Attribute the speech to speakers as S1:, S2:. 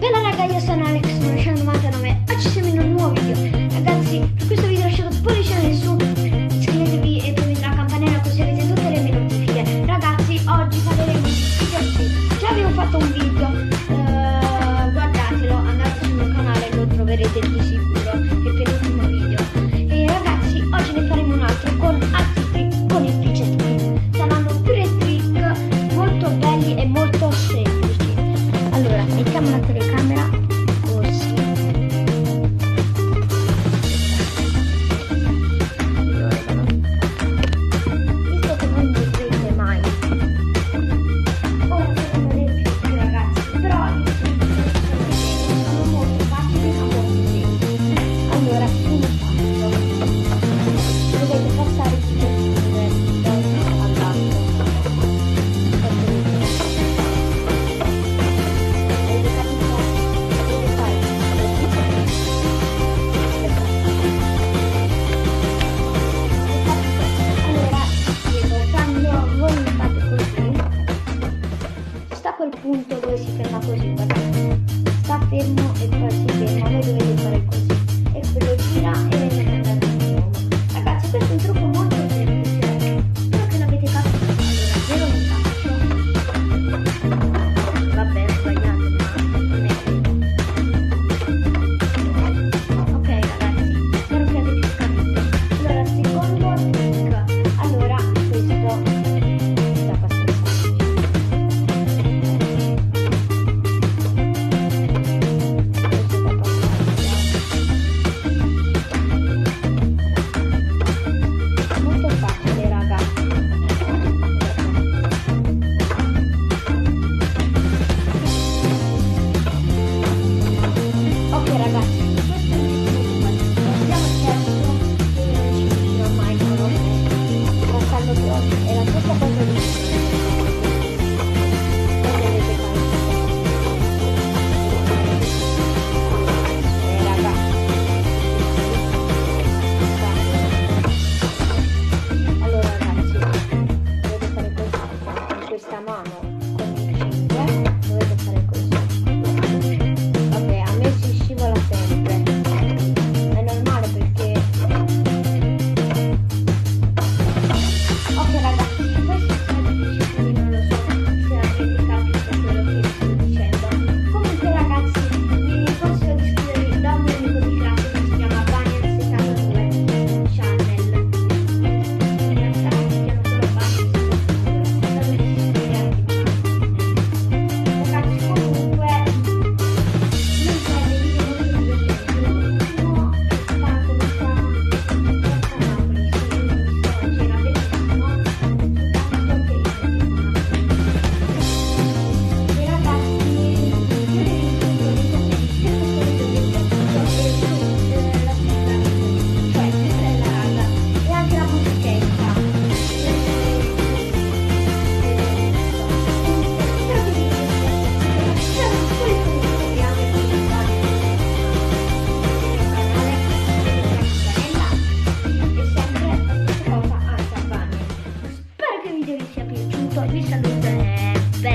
S1: Bella raga, io sono Alex1999, oggi siamo in un nuovo video. Ragazzi, per questo video lasciate un pollice in su, iscrivetevi e premete la campanella così avete tutte le mie notifiche. Ragazzi, oggi faremo un video. Già avevo fatto un video, guardatelo, andate sul mio canale, lo troverete di sicuro, il penultimo video. E ragazzi, oggi ne faremo un altro con altri trick con il fidget spinner. Saranno 3 trick molto belli e molto semplici. Allora, mettiamo la telecamera così. Visto che non mi vedrete mai. Ora sono dei trick, ragazzi, però sono molto facili a molto. Allora, primo passo. Dovete passare il fidget spinner all'altro. Sta a quel punto dove si ferma così, guardate. Sta fermo e poi si ferma, voi dovete fare